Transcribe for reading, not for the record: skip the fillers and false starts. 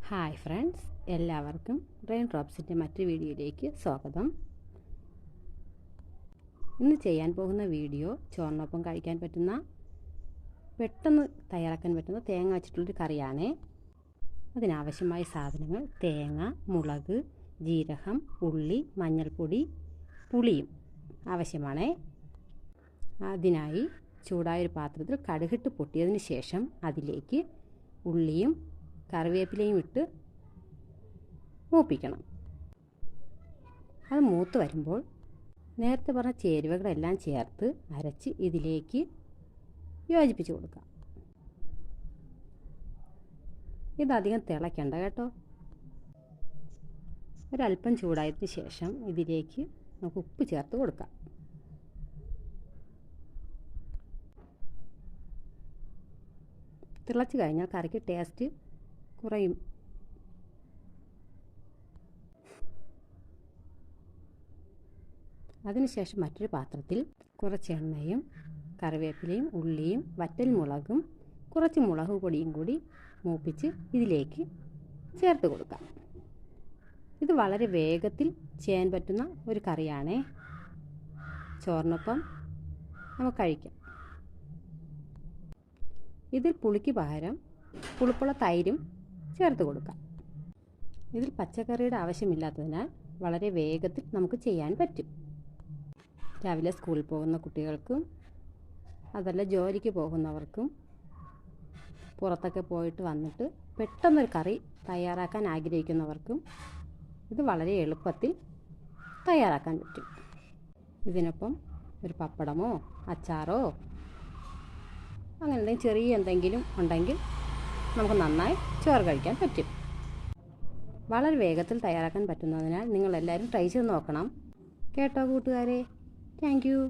Hi friends, എല്ലാവർക്കും rain ഡ്രോപ്സിൻ്റെ മറ്റൊരു വീഡിയോയിലേക്ക് സ്വാഗതം. ഇന്ന് ചെയ്യാൻ പോകുന്ന വീഡിയോ ചോറിനൊപ്പം കഴിക്കാൻ പറ്റുന്ന പെട്ടെന്ന് തയ്യാറാക്കാൻ പറ്റുന്ന തേങ്ങ വെച്ചിട്ടുള്ളൊരു കറിയാണ്. അതിനാവശ്യമായ സാധനങ്ങൾ തേങ്ങ, മുളക്, ജീരകം, ഉള്ളി, മഞ്ഞൾപ്പൊടി, പുളിയും ആവശ്യമാണ്. അതിനായി ചൂടായൊരു പാത്രത്തിൽ കടുകിട്ട് പൊട്ടിയതിന് ശേഷം അതിലേക്ക് ഉള്ളിയും കറിവേപ്പിലയും ഇട്ട് മൂപ്പിക്കണം. അത് മൂത്ത് വരുമ്പോൾ നേരത്തെ പറഞ്ഞ ചേരുവകളെല്ലാം ചേർത്ത് അരച്ച് ഇതിലേക്ക് യോജിപ്പിച്ച് കൊടുക്കാം. ഇതധികം തിളയ്ക്കണ്ട കേട്ടോ. ഒരല്പം ചൂടായതിന് ശേഷം ഇതിലേക്ക് നമുക്ക് ഉപ്പ് ചേർത്ത് കൊടുക്കാം. തിളച്ച് കഴിഞ്ഞാൽ കറിക്ക് ടേസ്റ്റ് കുറയും. അതിനുശേഷം മറ്റൊരു പാത്രത്തിൽ കുറച്ച് എണ്ണയും കറിവേപ്പിലയും ഉള്ളിയും വറ്റൽ മുളകും കുറച്ച് മുളക് പൊടിയും കൂടി മൂപ്പിച്ച് ഇതിലേക്ക് ചേർത്ത് കൊടുക്കാം. ഇത് വളരെ വേഗത്തിൽ ചെയ്യാൻ പറ്റുന്ന ഒരു കറിയാണ്. ചോറിനൊപ്പം നമുക്ക് കഴിക്കാം. ഇതിൽ പുളിക്ക് പകരം പുളിപ്പുള്ള തൈരും ചേർത്ത് കൊടുക്കാം. ഇതിൽ പച്ചക്കറിയുടെ ആവശ്യമില്ലാത്തതിനാൽ വളരെ വേഗത്തിൽ നമുക്ക് ചെയ്യാൻ പറ്റും. രാവിലെ സ്കൂളിൽ പോകുന്ന കുട്ടികൾക്കും അതല്ല ജോലിക്ക് പോകുന്നവർക്കും പുറത്തൊക്കെ പോയിട്ട് വന്നിട്ട് പെട്ടെന്നൊരു കറി തയ്യാറാക്കാൻ ആഗ്രഹിക്കുന്നവർക്കും ഇത് വളരെ എളുപ്പത്തിൽ തയ്യാറാക്കാൻ പറ്റും. ഇതിനൊപ്പം ഒരു പപ്പടമോ അച്ചാറോ അങ്ങനെ ചെറിയ എന്തെങ്കിലും ഉണ്ടെങ്കിൽ നമുക്ക് നന്നായി ചോറ് കഴിക്കാൻ പറ്റും. വളരെ വേഗത്തിൽ തയ്യാറാക്കാൻ പറ്റുന്നതിനാൽ നിങ്ങളെല്ലാവരും ട്രൈ ചെയ്ത് നോക്കണം കേട്ടോ കൂട്ടുകാരെ. Thank you.